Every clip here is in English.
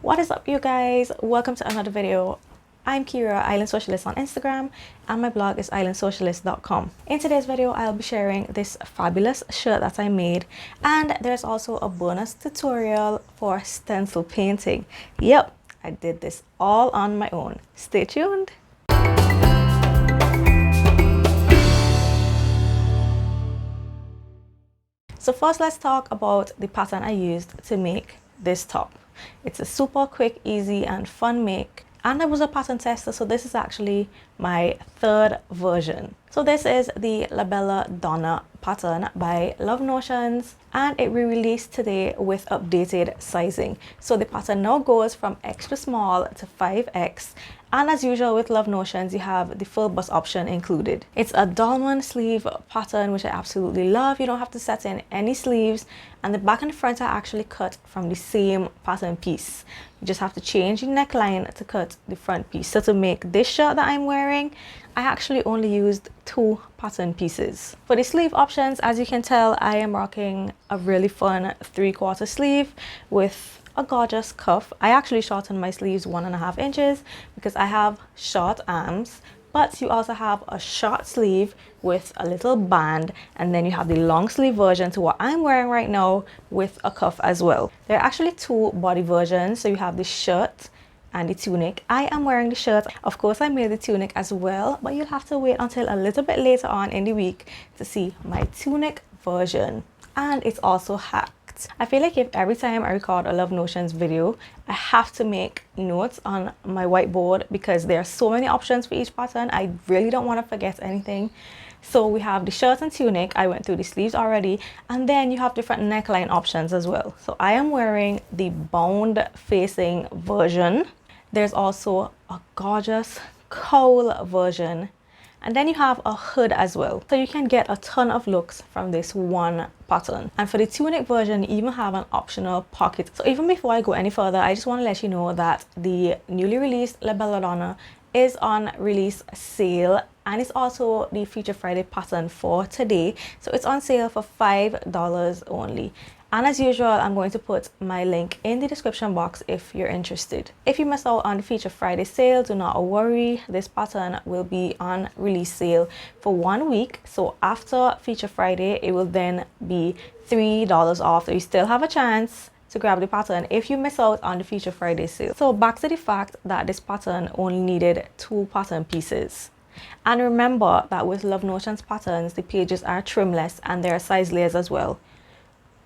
What is up, you guys? Welcome to another video. I'm Kira, Island Socialist on Instagram, and my blog is islandsocialist.com. In today's video, I'll be sharing this fabulous shirt that I made, and there's also a bonus tutorial for stencil painting. Yep, I did this all on my own. Stay tuned. So first, let's talk about the pattern I used to make this top. It's a super quick, easy, and fun make. And I was a pattern tester, so this is actually my third version. So this is the Bella Donna pattern by Love Notions, and it re-released today with updated sizing. So the pattern now goes from extra small to 5X. And as usual with Love Notions, you have the full bust option included. It's a dolman sleeve pattern, which I absolutely love. You don't have to set in any sleeves, and the back and the front are actually cut from the same pattern piece. You just have to change the neckline to cut the front piece. So to make this shirt that I'm wearing, I actually only used 2 pattern pieces. For the sleeve options, as you can tell, I am rocking a really fun 3/4 sleeve with a gorgeous cuff. I actually shortened my sleeves 1.5 inches because I have short arms, but you also have a short sleeve with a little band, and then you have the long sleeve version to what I'm wearing right now with a cuff as well. There are actually 2 body versions, so you have the shirt and the tunic. I am wearing the shirt. Of course, I made the tunic as well, but you'll have to wait until a little bit later on in the week to see my tunic version. And it's also hacked. I feel like if every time I record a Love Notions video, I have to make notes on my whiteboard because there are so many options for each pattern. I really don't want to forget anything. So we have the shirt and tunic. I went through the sleeves already, and then you have different neckline options as well. So I am wearing the bound facing version. There's also a gorgeous cowl version, and then you have a hood as well. So you can get a ton of looks from this one pattern. And for the tunic version, you even have an optional pocket. So even before I go any further, I just want to let you know that the newly released Bella Donna is on release sale, and it's also the Feature Friday pattern for today. So it's on sale for $5 only. And as usual, I'm going to put my link in the description box if you're interested. If you miss out on the Feature Friday sale, do not worry. This pattern will be on release sale for 1 week. So after Feature Friday, it will then be $3 off. So you still have a chance to grab the pattern if you miss out on the Feature Friday sale. So back to the fact that this pattern only needed 2 pattern pieces. And remember that with Love Notions patterns, the pages are trimless and there are size layers as well.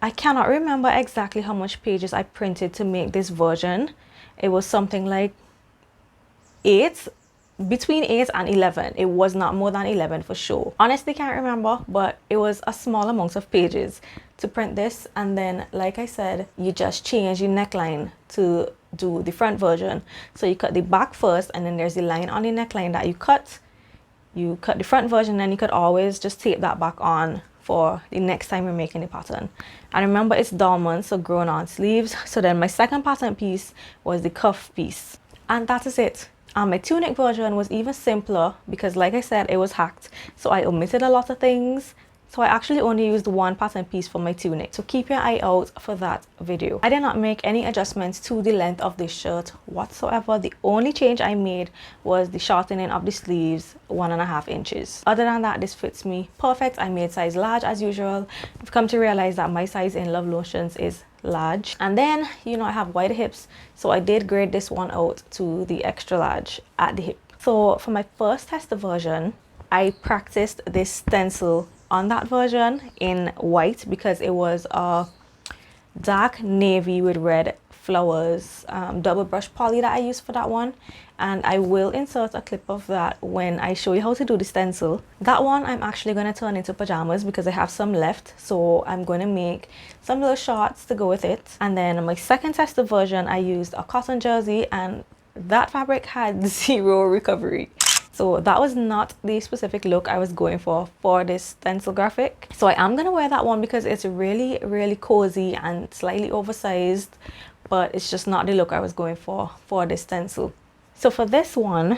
I cannot remember exactly how much pages I printed to make this version. It was something like 8, between 8 and 11. It was not more than 11 for sure. Honestly, can't remember, but it was a small amount of pages to print this. And then, like I said, you just change your neckline to do the front version. So you cut the back first, and then there's the line on the neckline that you cut. You cut the front version, and you could always just tape that back on for the next time you're making the pattern. And remember, it's dolman, so grown on sleeves. So then my second pattern piece was the cuff piece, and that is it. My tunic version was even simpler because, like I said, it was hacked, so I omitted a lot of things. So I actually only used 1 pattern piece for my tunic, so keep your eye out for that video. I did not make any adjustments to the length of this shirt whatsoever. The only change I made was the shortening of the sleeves 1.5 inches. Other than that, this fits me perfect. I made size large as usual. I've come to realize that my size in Love Notions is large. And then, you know, I have wide hips, so I did grade this one out to the extra large at the hip. So for my first tester version, I practiced this stencil on that version in white because it was a dark navy with red flowers, double brush poly that I used for that one, and I will insert a clip of that when I show you how to do the stencil. That one I'm actually going to turn into pajamas because I have some left, so I'm going to make some little shorts to go with it. And then my second tester version, I used a cotton jersey, and that fabric had 0 recovery. So that was not the specific look I was going for this stencil graphic. So I am gonna wear that one because it's really, really cozy and slightly oversized, but it's just not the look I was going for this stencil. So for this one,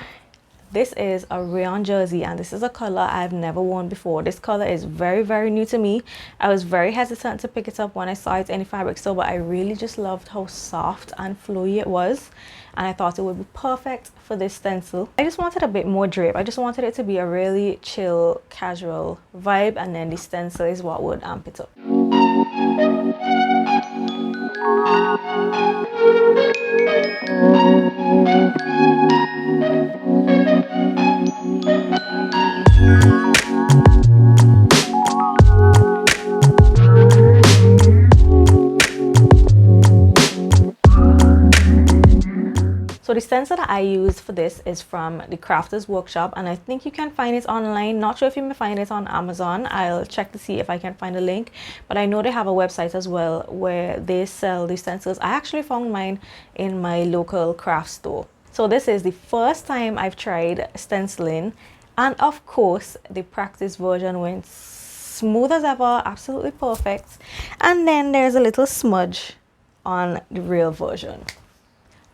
This is a rayon jersey, and this is a color I've never worn before. This color is very, very new to me. I was very hesitant to pick it up when I saw it in the fabric store, but I really just loved how soft and flowy it was, and I thought it would be perfect for this stencil. I just wanted a bit more drape. I just wanted it to be a really chill, casual vibe, and then the stencil is what would amp it up. So the stencil that I use for this is from the Crafters Workshop, and I think you can find it online. Not sure if you may find it on Amazon. I'll check to see if I can find a link, but I know they have a website as well where they sell these stencils. I actually found mine in my local craft store. So this is the first time I've tried stenciling, and of course the practice version went smooth as ever, absolutely perfect. And then there's a little smudge on the real version.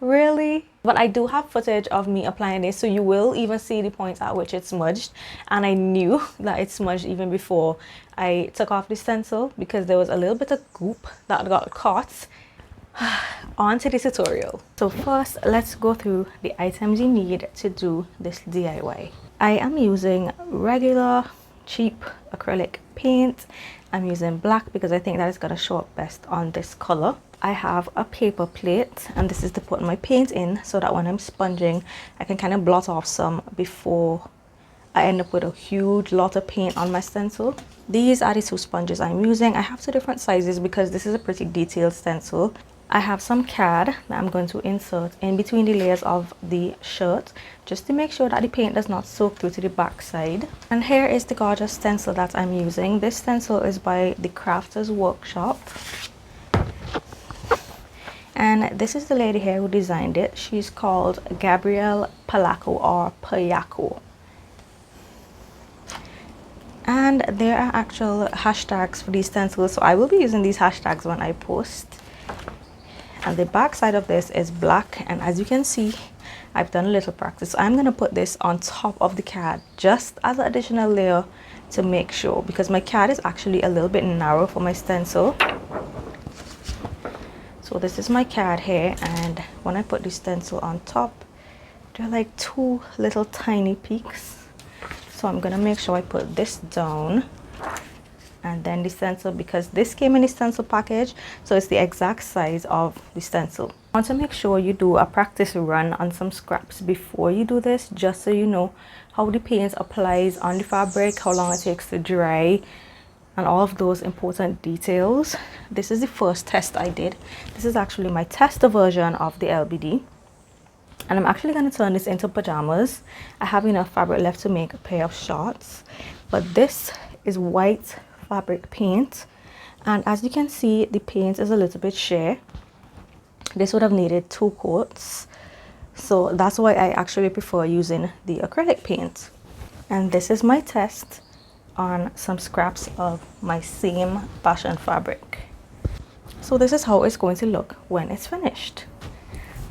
Really? But I do have footage of me applying this, so you will even see the point at which it smudged, and I knew that it smudged even before I took off the stencil because there was a little bit of goop that got caught. On to the tutorial. So first, let's go through the items you need to do this DIY. I am using regular cheap acrylic paint. I'm using black because I think that is going to show up best on this color. I have a paper plate, and this is to put my paint in so that when I'm sponging I can kind of blot off some before I end up with a huge lot of paint on my stencil. These are the two sponges I'm using. I have two different sizes because this is a pretty detailed stencil. I have some CAD that I'm going to insert in between the layers of the shirt just to make sure that the paint does not soak through to the back side. And here is the gorgeous stencil that I'm using. This stencil is by the Crafters Workshop. And this is the lady here who designed it. She's called Gabrielle Palaco or Payaco. And there are actual hashtags for these stencils, so I will be using these hashtags when I post. And the back side of this is black, and as you can see, I've done a little practice. So I'm going to put this on top of the CAD just as an additional layer to make sure, because my CAD is actually a little bit narrow for my stencil. So this is my CAD here, and when I put the stencil on top, there are like two little tiny peaks. So I'm gonna make sure I put this down, and then the stencil, because this came in the stencil package, so it's the exact size of the stencil. I want to make sure you do a practice run on some scraps before you do this, just so you know how the paint applies on the fabric, how long it takes to dry, and all of those important details. This is the first test I did. This is actually my tester version of the LBD, and I'm actually going to turn this into pajamas. I have enough fabric left to make a pair of shorts, but this is white fabric paint, and as you can see, the paint is a little bit sheer. This would have needed 2 coats, so that's why I actually prefer using the acrylic paint. And this is my test on some scraps of my same fashion fabric. So this is how it's going to look when it's finished.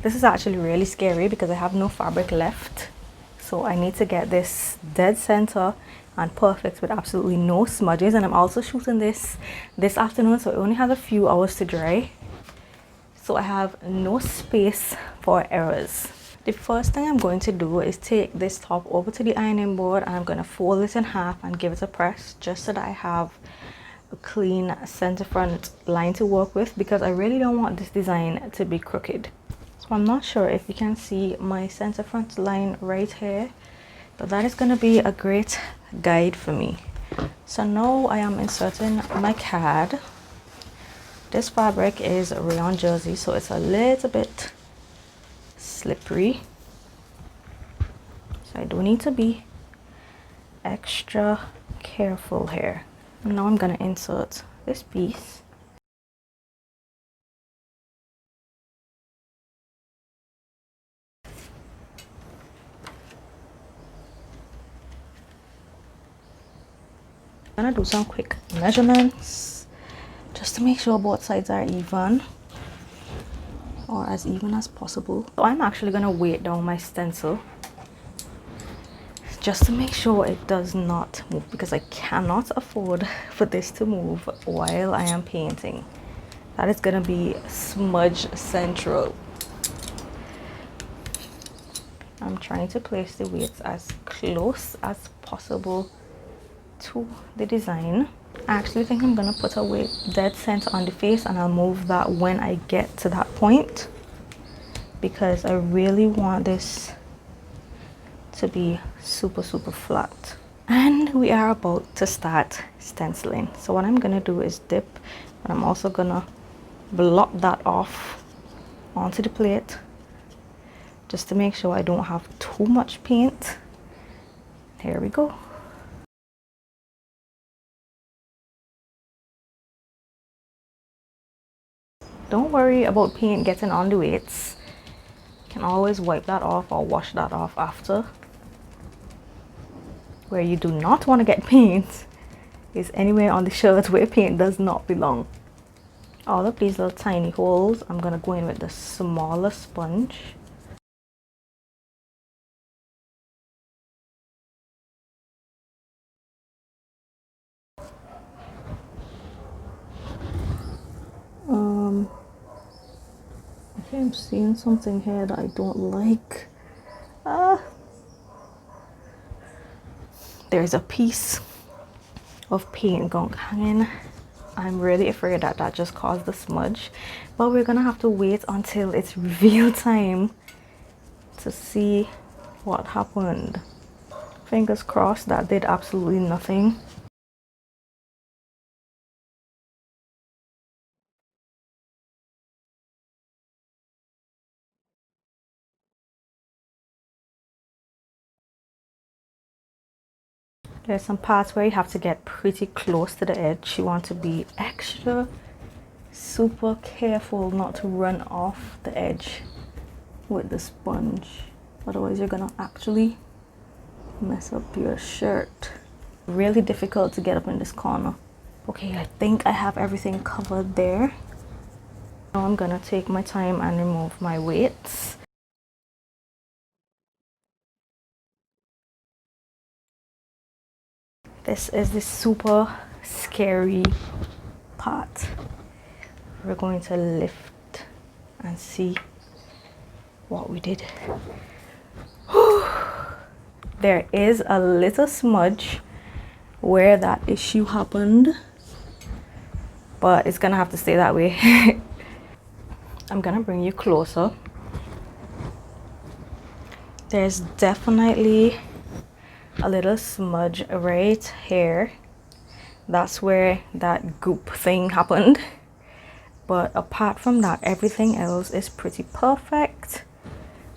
This is actually really scary because I have no fabric left, so I need to get this dead center and perfect with absolutely no smudges. And I'm also shooting this afternoon, so it only has a few hours to dry, so I have no space for errors. The first thing I'm going to do is take this top over to the ironing board, and I'm going to fold it in half and give it a press just so that I have a clean center front line to work with, because I really don't want this design to be crooked. So I'm not sure if you can see my center front line right here, but that is going to be a great guide for me. So now I am inserting my CAD. This fabric is rayon jersey, so it's a little bit slippery, so I do need to be extra careful here. And now I'm going to insert this piece. I'm going to do some quick measurements just to make sure both sides are even, or as even as possible. So I'm actually going to weight down my stencil just to make sure it does not move, because I cannot afford for this to move while I am painting. That is gonna be smudge central. I'm trying to place the weights as close as possible to the design. I actually think I'm gonna put a weight dead center on the face, and I'll move that when I get to that point, because I really want this to be super flat. And we are about to start stenciling. So what I'm gonna do is dip, but I'm also gonna blot that off onto the plate, just to make sure I don't have too much paint. Here we go. Don't worry about paint getting on the weights. You can always wipe that off or wash that off after. Where you do not want to get paint is anywhere on the shirt where paint does not belong. All of these little tiny holes, I'm gonna go in with the smaller sponge. Okay, I'm seeing something here that I don't like. There's a piece of paint gunk hanging. I'm really afraid that that just caused the smudge, but we're gonna have to wait until it's reveal time to see what happened. Fingers crossed that did absolutely nothing. There's some parts where you have to get pretty close to the edge. You want to be extra super careful not to run off the edge with the sponge, otherwise you're gonna actually mess up your shirt. Really difficult to get up in this corner. Okay, I think I have everything covered there. Now I'm gonna take my time and remove my weights. This is the super scary part. We're going to lift and see what we did. There is a little smudge where that issue happened, but it's gonna have to stay that way. I'm gonna bring you closer. There's definitely a little smudge right here. That's where that goop thing happened. But apart from that, everything else is pretty perfect.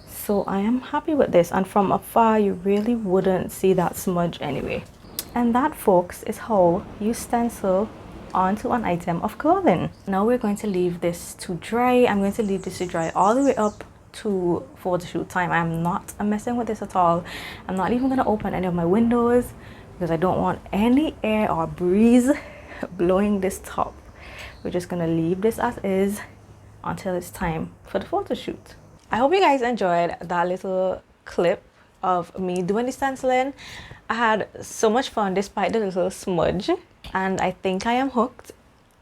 So I am happy with this, and from afar you really wouldn't see that smudge anyway. And that, folks, is how you stencil onto an item of clothing. Now we're going to leave this to dry. I'm going to leave this to dry all the way up to photo shoot time. I'm not messing with this at all. I'm not even going to open any of my windows because I don't want any air or breeze blowing this top. We're just going to leave this as is until it's time for the photo shoot. I hope you guys enjoyed that little clip of me doing the stenciling. I had so much fun despite the little smudge, and I think I am hooked.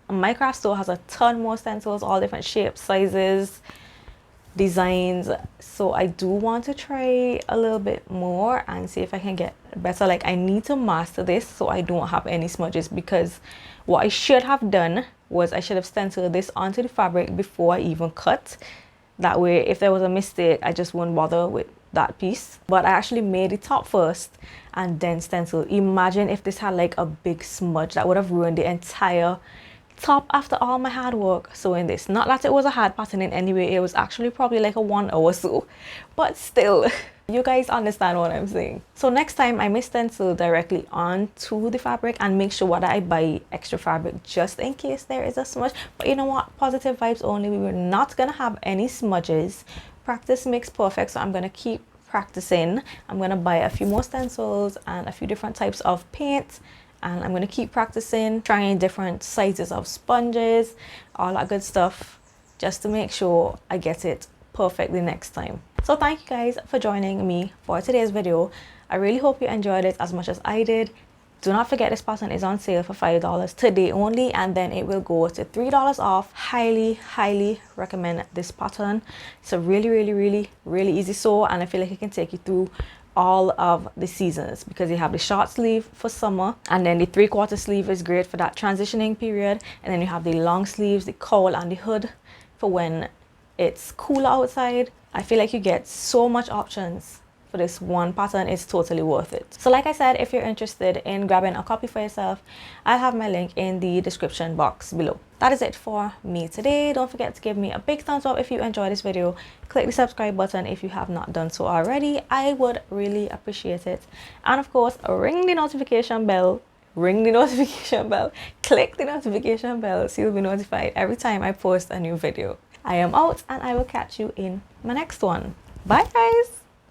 My craft store has a ton more stencils, all different shapes, sizes, designs, so I do want to try a little bit more and see if I can get better. Like, I need to master this so I don't have any smudges, because what I should have done was I should have stenciled this onto the fabric before I even cut. That way, if there was a mistake, I just wouldn't bother with that piece. But I actually made the top first and then stencil. Imagine if this had like a big smudge. That would have ruined the entire top after all my hard work sewing this. Not that it was a hard pattern in any way, it was actually probably like a 1 hour sew, but still, you guys understand what I'm saying. So next time I may stencil directly onto the fabric and make sure that I buy extra fabric just in case there is a smudge. But you know what, positive vibes only. We were not gonna have any smudges. Practice makes perfect, so I'm gonna keep practicing. I'm gonna buy a few more stencils and a few different types of paint, and I'm going to keep practicing, trying different sizes of sponges, all that good stuff, just to make sure I get it perfect the next time. So thank you guys for joining me for today's video. I really hope you enjoyed it as much as I did. Do not forget this pattern is on sale for $5 today only, and then it will go to $3 off. Highly recommend this pattern. It's a really easy sew, and I feel like it can take you through all of the seasons, because you have the short sleeve for summer, and then the 3/4 sleeve is great for that transitioning period, and then you have the long sleeves, the cowl and the hood for when it's cooler outside. I feel like you get so much options for this one pattern. It's totally worth it. So like I said, if you're interested in grabbing a copy for yourself, I'll have my link in the description box below. That is it for me today. Don't forget to give me a big thumbs up if you enjoyed this video. Click the subscribe button if you have not done so already. I would really appreciate it. And of course, ring the notification bell. Click the notification bell so you'll be notified every time I post a new video. I am out, and I will catch you in my next one. Bye guys.